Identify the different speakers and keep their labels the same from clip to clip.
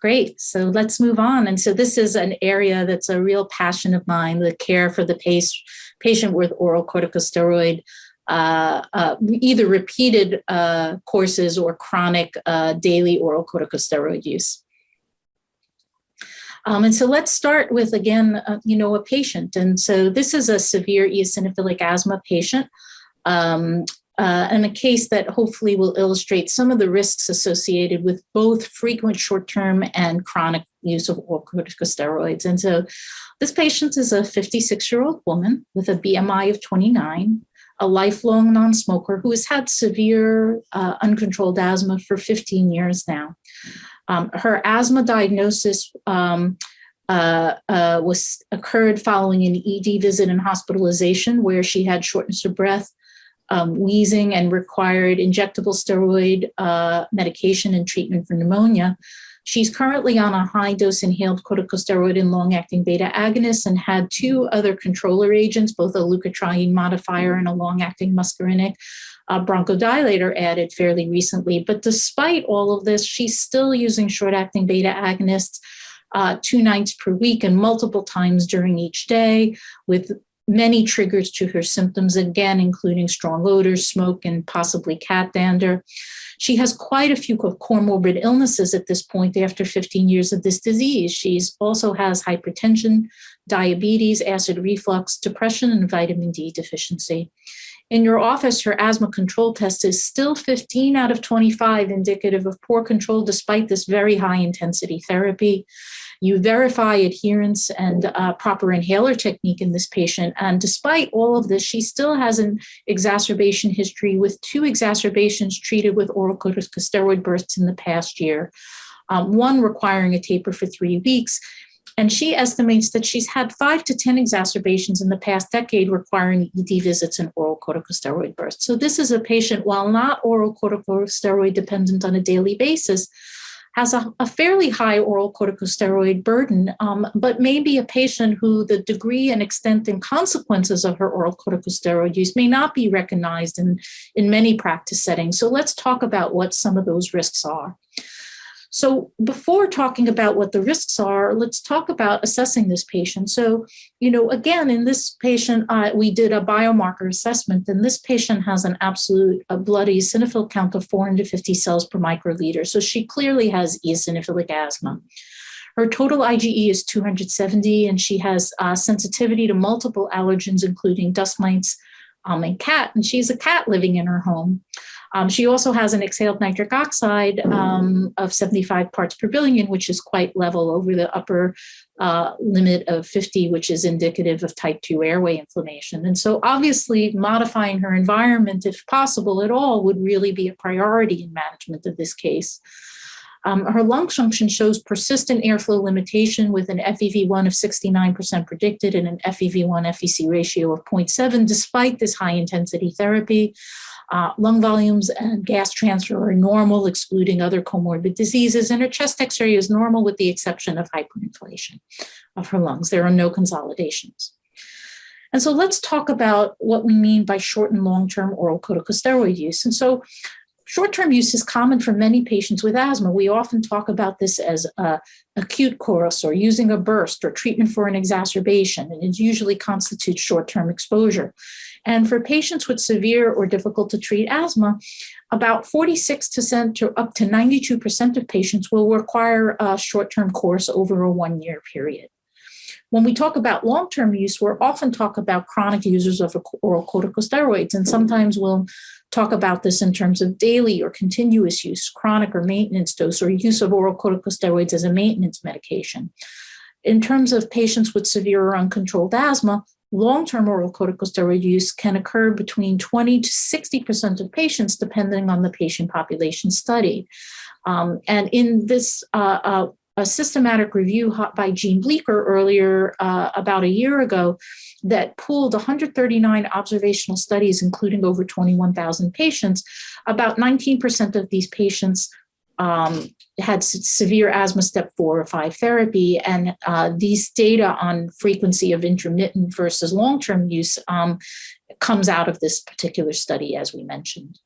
Speaker 1: Great. So let's move on. And so this is an area that's a real passion of mine, the care for the patient with oral corticosteroid, either repeated courses or chronic daily oral corticosteroid use. And so let's start with, again, a patient. And so this is a severe eosinophilic asthma patient. And a case that hopefully will illustrate some of the risks associated with both frequent short-term and chronic use of oral corticosteroids. And so this patient is a 56-year-old woman with a BMI of 29, a lifelong non-smoker who has had severe uncontrolled asthma for 15 years now. Her asthma diagnosis occurred following an ED visit and hospitalization where she had shortness of breath, wheezing, and required injectable steroid medication and treatment for pneumonia. She's currently on a high-dose inhaled corticosteroid and long-acting beta agonist and had two other controller agents, both a leukotriene modifier and a long-acting muscarinic bronchodilator added fairly recently. But despite all of this, she's still using short-acting beta agonists 2 nights per week and multiple times during each day, with many triggers to her symptoms, again, including strong odors, smoke, and possibly cat dander. She has quite a few comorbid illnesses at this point after 15 years of this disease. She also has hypertension, diabetes, acid reflux, depression, and vitamin D deficiency. In your office, her asthma control test is still 15 out of 25, indicative of poor control despite this very high intensity therapy. You verify adherence and proper inhaler technique in this patient. And despite all of this, she still has an exacerbation history with 2 exacerbations treated with oral corticosteroid bursts in the past year, one requiring a taper for 3 weeks. And she estimates that she's had 5 to 10 exacerbations in the past decade requiring ED visits and oral corticosteroid bursts. So this is a patient, while not oral corticosteroid dependent on a daily basis, has a fairly high oral corticosteroid burden, but may be a patient who the degree and extent and consequences of her oral corticosteroid use may not be recognized in many practice settings. So let's talk about what some of those risks are. So before talking about what the risks are, let's talk about assessing this patient. So, again, in this patient, we did a biomarker assessment, and this patient has an absolute blood eosinophil count of 450 cells per microliter. So she clearly has eosinophilic asthma. Her total IgE is 270, and she has sensitivity to multiple allergens, including dust mites and cat, and she's a cat living in her home. She also has an exhaled nitric oxide of 75 parts per billion, which is quite level over the upper limit of 50, which is indicative of type 2 airway inflammation. And so obviously modifying her environment, if possible at all, would really be a priority in management of this case. Her lung function shows persistent airflow limitation with an FEV1 of 69% predicted and an FEV1 FVC ratio of 0.7, despite this high intensity therapy. Lung volumes and gas transfer are normal, excluding other comorbid diseases, and her chest X-ray is normal with the exception of hyperinflation of her lungs. There are no consolidations. And so let's talk about what we mean by short and long-term oral corticosteroid use. And so short-term use is common for many patients with asthma. We often talk about this as acute course or using a burst or treatment for an exacerbation, and it usually constitutes short-term exposure. And for patients with severe or difficult to treat asthma, about 46% to up to 92% of patients will require a short-term course over a 1-year period. When we talk about long-term use, we're often talk about chronic users of oral corticosteroids, and sometimes we'll talk about this in terms of daily or continuous use, chronic or maintenance dose, or use of oral corticosteroids as a maintenance medication. In terms of patients with severe or uncontrolled asthma, long-term oral corticosteroid use can occur between 20 to 60% of patients, depending on the patient population studied. And in this a systematic review by Jean Bleeker earlier about a year ago that pooled 139 observational studies, including over 21,000 patients, about 19% of these patients had severe asthma step 4 or 5 therapy. And these data on frequency of intermittent versus long-term use comes out of this particular study, as we mentioned.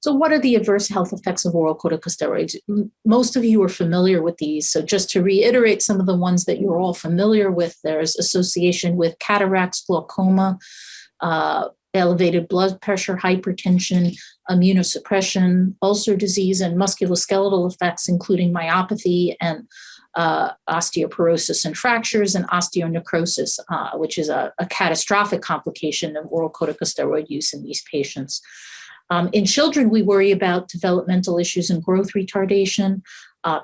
Speaker 1: So what are the adverse health effects of oral corticosteroids? Most of you are familiar with these. So just to reiterate some of the ones that you're all familiar with, there's association with cataracts, glaucoma, elevated blood pressure, hypertension, immunosuppression, ulcer disease, and musculoskeletal effects, including myopathy and osteoporosis and fractures, and osteonecrosis, which is a catastrophic complication of oral corticosteroid use in these patients. In children, we worry about developmental issues and growth retardation.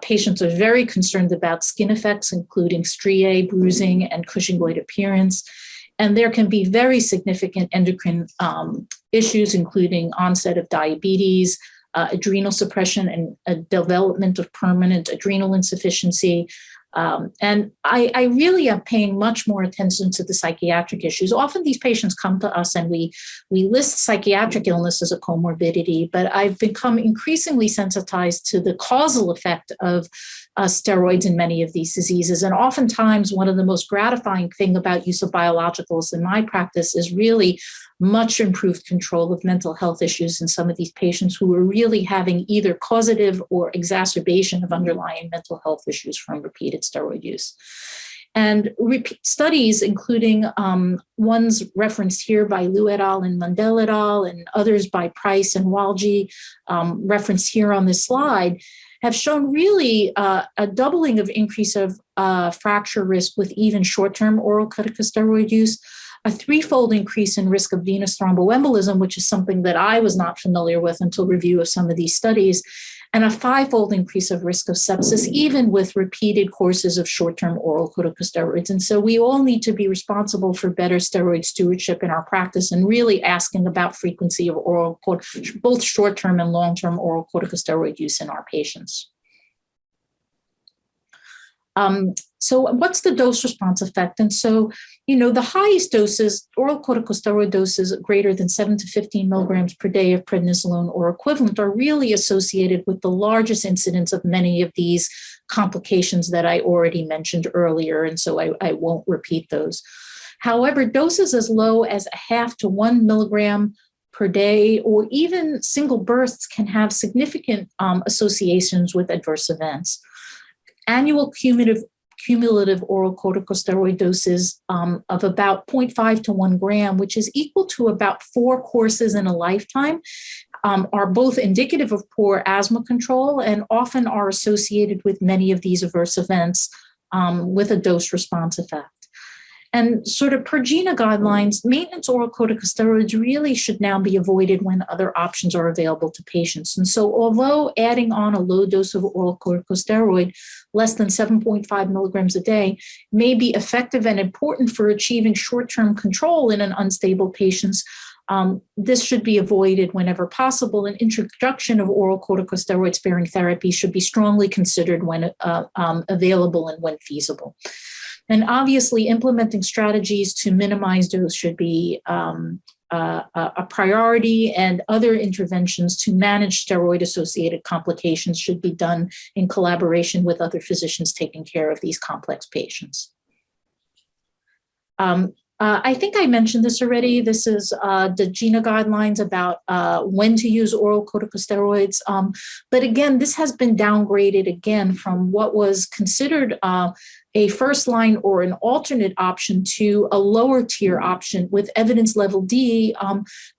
Speaker 1: Patients are very concerned about skin effects, including striae, bruising, and Cushingoid appearance. And there can be very significant endocrine issues, including onset of diabetes, adrenal suppression, and a development of permanent adrenal insufficiency. And I really am paying much more attention to the psychiatric issues. Often these patients come to us and we list psychiatric illness as a comorbidity, but I've become increasingly sensitized to the causal effect of steroids in many of these diseases. And oftentimes one of the most gratifying thing about use of biologicals in my practice is really much improved control of mental health issues in some of these patients who are really having either causative or exacerbation of underlying mental health issues from repeated steroid use. And studies, including ones referenced here by Liu et al. And Mundell et al., and others by Price and Walji, referenced here on this slide, have shown really a doubling of increase of fracture risk with even short-term oral corticosteroid use, a threefold increase in risk of venous thromboembolism, which is something that I was not familiar with until review of some of these studies, and a fivefold increase of risk of sepsis, even with repeated courses of short-term oral corticosteroids. And so we all need to be responsible for better steroid stewardship in our practice and really asking about frequency of oral, both short-term and long-term oral corticosteroid use in our patients. So what's the dose response effect? And so, the highest doses, oral corticosteroid doses greater than 7 to 15 milligrams per day of prednisolone or equivalent, are really associated with the largest incidence of many of these complications that I already mentioned earlier. And so I won't repeat those. However, doses as low as a half to 1 milligram per day, or even single bursts, can have significant associations with adverse events. Annual cumulative oral corticosteroid doses of about 0.5 to 1 gram, which is equal to about 4 courses in a lifetime, are both indicative of poor asthma control and often are associated with many of these adverse events with a dose response effect. And sort of per GINA guidelines, maintenance oral corticosteroids really should now be avoided when other options are available to patients. And so although adding on a low dose of oral corticosteroid, less than 7.5 milligrams a day, may be effective and important for achieving short-term control in an unstable patients, this should be avoided whenever possible. And introduction of oral corticosteroid-sparing therapy should be strongly considered when available and when feasible. And obviously, implementing strategies to minimize dose should be a priority, and other interventions to manage steroid-associated complications should be done in collaboration with other physicians taking care of these complex patients. I think I mentioned this already. This is the GINA guidelines about when to use oral corticosteroids. But again, this has been downgraded again from what was considered a first line or an alternate option to a lower tier option with evidence level D,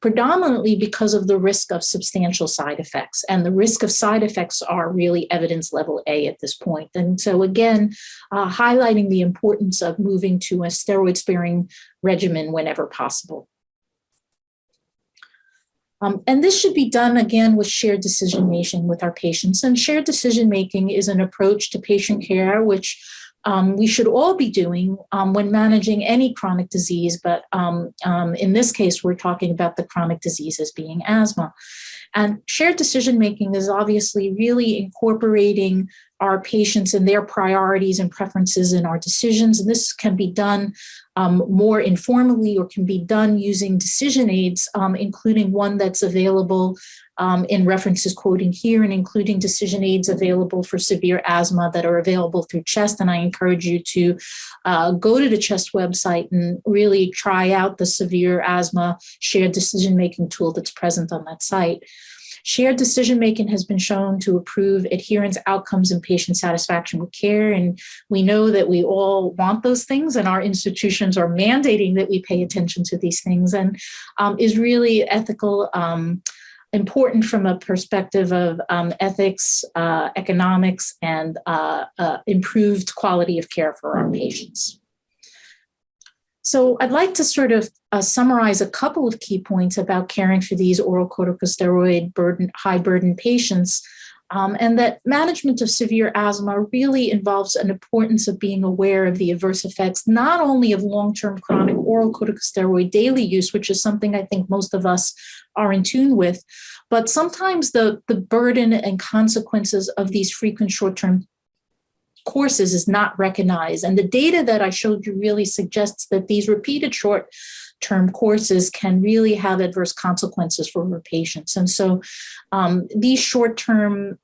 Speaker 1: predominantly because of the risk of substantial side effects. And the risk of side effects are really evidence level A at this point. And so again, highlighting the importance of moving to a steroid sparing regimen whenever possible. And this should be done again with shared decision making with our patients. And shared decision making is an approach to patient care which we should all be doing when managing any chronic disease, but in this case, we're talking about the chronic diseases being asthma. And shared decision-making is obviously really incorporating our patients and their priorities and preferences in our decisions. And this can be done more informally or can be done using decision aids, including one that's available in references quoting here, and including decision aids available for severe asthma that are available through CHEST. And I encourage you to go to the CHEST website and really try out the severe asthma shared decision-making tool that's present on that site. Shared decision-making has been shown to improve adherence, outcomes, and patient satisfaction with care. And we know that we all want those things, and our institutions are mandating that we pay attention to these things, and is really ethical, important from a perspective of ethics, economics, and improved quality of care for our patients. So I'd like to sort of summarize a couple of key points about caring for these oral corticosteroid high burden patients, and that management of severe asthma really involves an importance of being aware of the adverse effects, not only of long-term chronic oral corticosteroid daily use, which is something I think most of us are in tune with, but sometimes the burden and consequences of these frequent short-term courses is not recognized. And the data that I showed you really suggests that these repeated short-term courses can really have adverse consequences for our patients. And so these short-term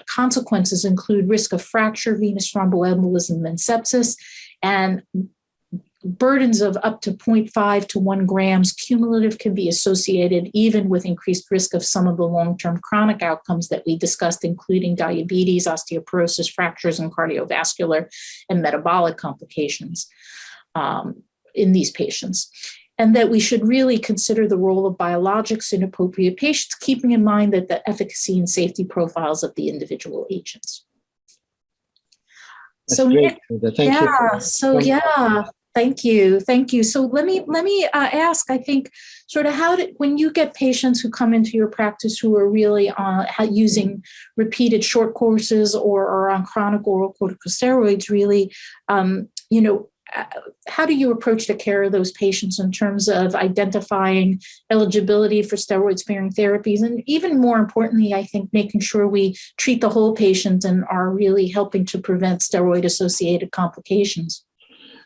Speaker 1: consequences include risk of fracture, venous thromboembolism, and sepsis, and burdens of up to 0.5 to 1 grams cumulative can be associated even with increased risk of some of the long-term chronic outcomes that we discussed, including diabetes, osteoporosis, fractures, and cardiovascular and metabolic complications in these patients. And that we should really consider the role of biologics in appropriate patients, keeping in mind that the efficacy and safety profiles of the individual agents.
Speaker 2: That's great. Thank you.
Speaker 1: Thank you. So let me ask, I think, sort of when you get patients who come into your practice who are really using repeated short courses or are on chronic oral corticosteroids, really, how do you approach the care of those patients in terms of identifying eligibility for steroid-sparing therapies? And even more importantly, I think making sure we treat the whole patient and are really helping to prevent steroid-associated complications.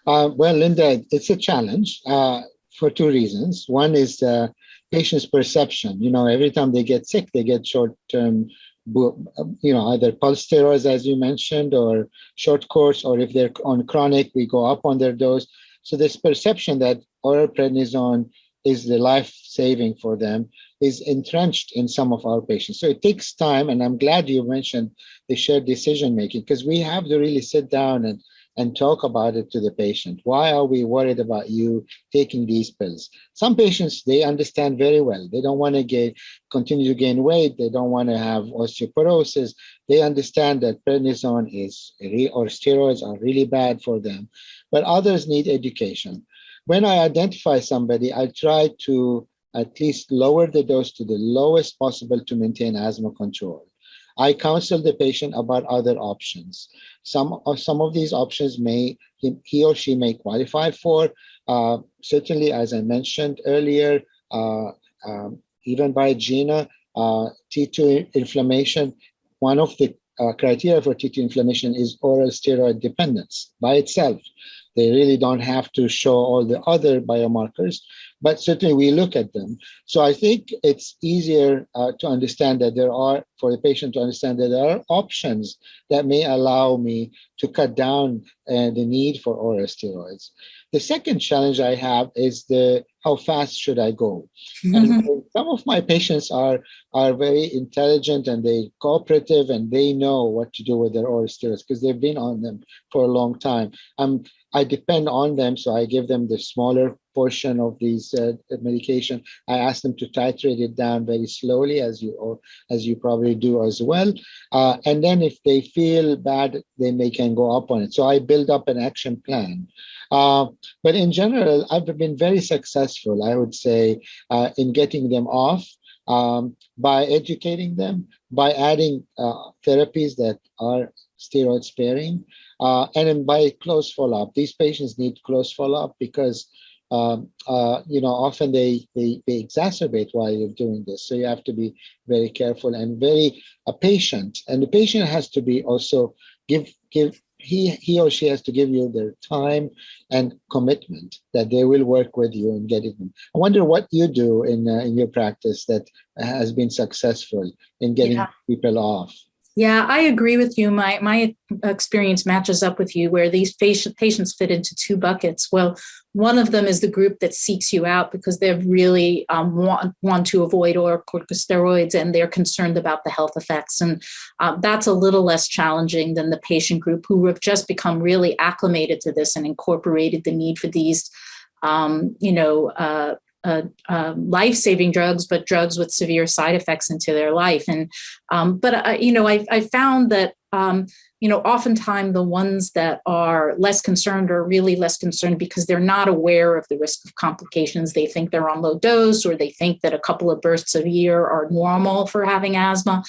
Speaker 2: Well, Linda, it's a challenge for 2 reasons. One is the patient's perception. Every time they get sick, they get short-term, either pulse steroids, as you mentioned, or short course, or if they're on chronic, we go up on their dose. So this perception that oral prednisone is the life-saving for them is entrenched in some of our patients. So it takes time, and I'm glad you mentioned the shared decision-making, because we have to really sit down and talk about it to the patient. Why are we worried about you taking these pills? Some patients, they understand very well. They don't want to continue to gain weight. They don't want to have osteoporosis. They understand that prednisone or steroids are really bad for them. But others need education. When I identify somebody, I try to at least lower the dose to the lowest possible to maintain asthma control. I counsel the patient about other options. Some of these options he or she may qualify for. Certainly, as I mentioned earlier, even by GINA, T2 inflammation, one of the criteria for T2 inflammation is oral steroid dependence by itself. They really don't have to show all the other biomarkers, but certainly we look at them. So I think it's easier to understand that for the patient to understand that there are options that may allow me to cut down the need for oral steroids. The second challenge I have is how fast should I go? And some of my patients are very intelligent and they cooperative and they know what to do with their oral steroids because they've been on them for a long time. I depend on them, so I give them the smaller portion of these medication. I ask them to titrate it down very slowly, as you probably do as well. And then if they feel bad, then they can go up on it. So I build up an action plan. But in general, I've been very successful, I would say, in getting them off by educating them, by adding therapies that are steroid sparing, and then by close follow-up. These patients need close follow-up because often they exacerbate while you're doing this. So you have to be very careful and very patient. And the patient has to be also he or she has to give you their time and commitment that they will work with you and get it. I wonder what you do in your practice that has been successful in getting people off.
Speaker 1: Yeah, I agree with you. My experience matches up with you, where these patients fit into two buckets. Well, one of them is the group that seeks you out because they really want to avoid oral corticosteroids, and they're concerned about the health effects. And that's a little less challenging than the patient group who have just become really acclimated to this and incorporated the need for these, life-saving drugs, but drugs with severe side effects into their life. And I found that oftentimes the ones that are less concerned are really less concerned because they're not aware of the risk of complications. They think they're on low dose, or they think that a couple of bursts a year are normal for having asthma.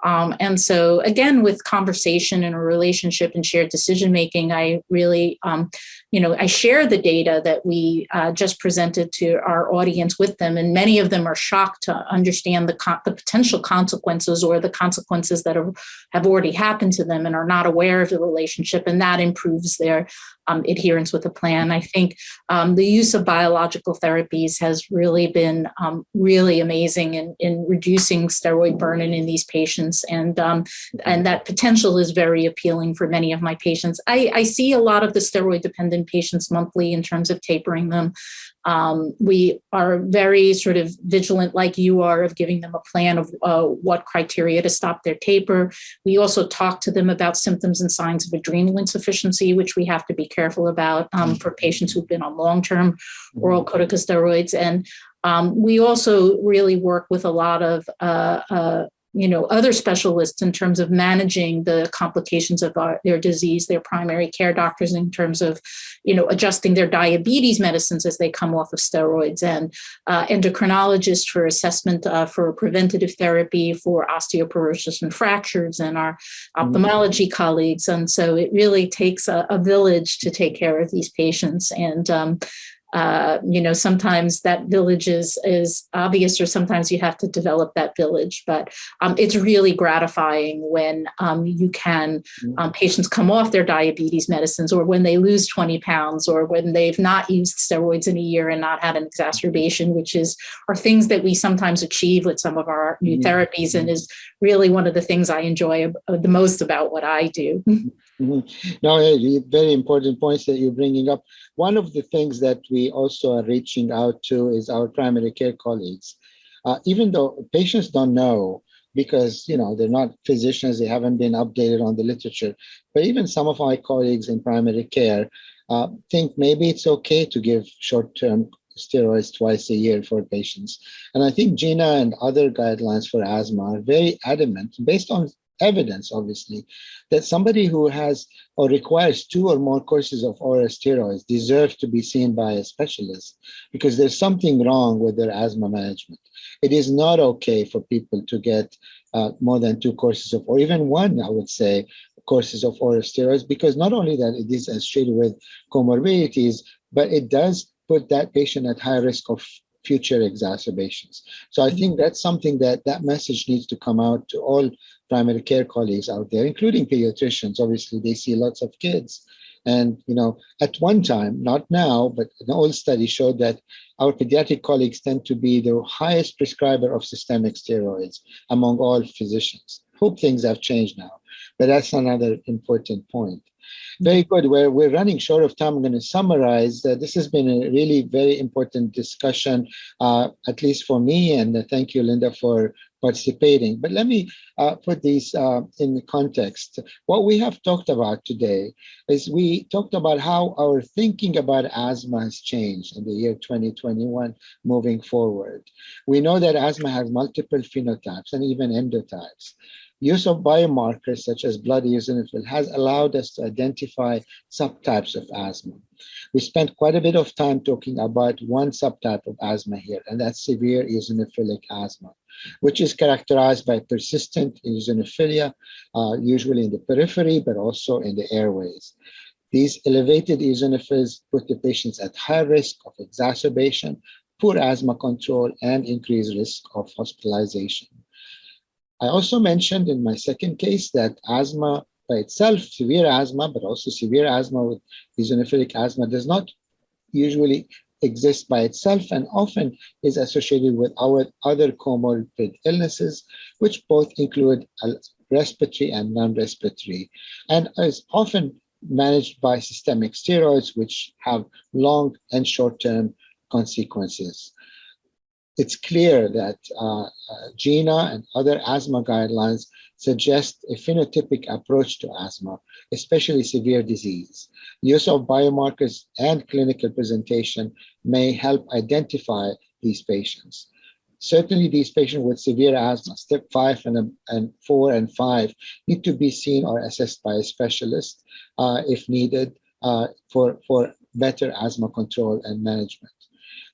Speaker 1: And so again, with conversation and a relationship and shared decision making, I really, I share the data that we just presented to our audience with them, and many of them are shocked to understand the potential consequences, or the consequences that have already happened to them and are not aware of the relationship, and that improves their adherence with the plan. I think the use of biological therapies has really been really amazing in reducing steroid burden in these patients, and that potential is very appealing for many of my patients. I see a lot of the steroid-dependent patients monthly in terms of tapering them. We are very sort of vigilant, like you are, of giving them a plan of what criteria to stop their taper. We also talk to them about symptoms and signs of adrenal insufficiency, which we have to be careful about for patients who've been on long-term oral corticosteroids. And we also really work with a lot of other specialists in terms of managing the complications of their disease, their primary care doctors in terms of, adjusting their diabetes medicines as they come off of steroids, and endocrinologists for assessment for preventative therapy for osteoporosis and fractures, and our ophthalmology colleagues. And so it really takes a village to take care of these patients. And sometimes that village is obvious, or sometimes you have to develop that village. But it's really gratifying when you can, patients come off their diabetes medicines, or when they lose 20 pounds, or when they've not used steroids in a year and not had an exacerbation, which are things that we sometimes achieve with some of our new therapies, and is really one of the things I enjoy the most about what I do.
Speaker 2: No, very important points that you're bringing up. One of the things that we also are reaching out to is our primary care colleagues. Even though patients don't know, because they're not physicians, they haven't been updated on the literature, but even some of my colleagues in primary care think maybe it's okay to give short-term steroids twice a year for patients. And I think GINA and other guidelines for asthma are very adamant, based on evidence, obviously, that somebody who has or requires 2 or more courses of oral steroids deserves to be seen by a specialist, because there's something wrong with their asthma management. It is not okay for people to get more than 2 courses of, or even 1, I would say, courses of oral steroids, because not only that it is associated with comorbidities, but it does put that patient at high risk of future exacerbations. So I think that's something that message needs to come out to all primary care colleagues out there, including pediatricians. Obviously, they see lots of kids. And, at one time, not now, but an old study showed that our pediatric colleagues tend to be the highest prescriber of systemic steroids among all physicians. Hope things have changed now, but that's another important point. Very good. We're running short of time. I'm going to summarize. This has been a really very important discussion, at least for me, and thank you, Linda, for participating. But let me put these in context. What we have talked about today is we talked about how our thinking about asthma has changed in the year 2021 moving forward. We know that asthma has multiple phenotypes and even endotypes. Use of biomarkers such as blood eosinophil has allowed us to identify subtypes of asthma. We spent quite a bit of time talking about one subtype of asthma here, and that's severe eosinophilic asthma, which is characterized by persistent eosinophilia, usually in the periphery, but also in the airways. These elevated eosinophils put the patients at high risk of exacerbation, poor asthma control, and increased risk of hospitalization. I also mentioned in my second case that asthma by itself, severe asthma, but also severe asthma with eosinophilic asthma, does not usually exist by itself and often is associated with our other comorbid illnesses, which both include respiratory and non-respiratory, and is often managed by systemic steroids, which have long and short-term consequences. It's clear that GINA and other asthma guidelines suggest a phenotypic approach to asthma, especially severe disease. Use of biomarkers and clinical presentation may help identify these patients. Certainly, these patients with severe asthma, step 5 and 4 and 5, need to be seen or assessed by a specialist if needed for better asthma control and management.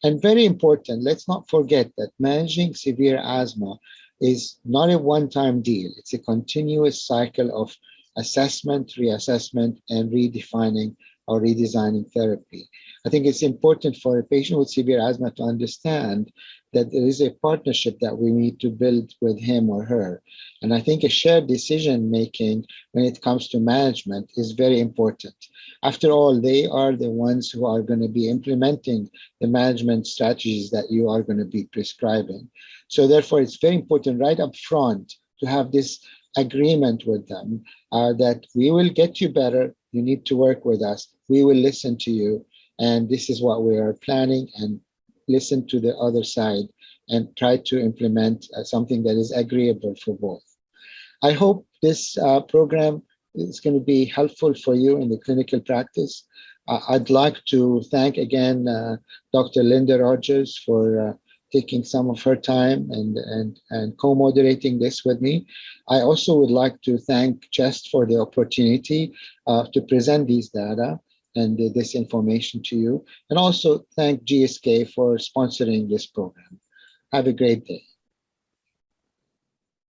Speaker 2: And very important, let's not forget that managing severe asthma is not a one-time deal. It's a continuous cycle of assessment, reassessment, and redefining or redesigning therapy. I think it's important for a patient with severe asthma to understand that there is a partnership that we need to build with him or her. And I think a shared decision making when it comes to management is very important. After all, they are the ones who are going to be implementing the management strategies that you are going to be prescribing. So therefore, it's very important right up front to have this agreement with them that we will get you better. You need to work with us. We will listen to you. And this is what we are planning, and listen to the other side and try to implement something that is agreeable for both. I hope this program is going to be helpful for you in the clinical practice. I'd like to thank again Dr. Linda Rogers for taking some of her time and co-moderating this with me. I also would like to thank Chest for the opportunity to present these data and this information to you, and also thank GSK for sponsoring this program. Have a great day.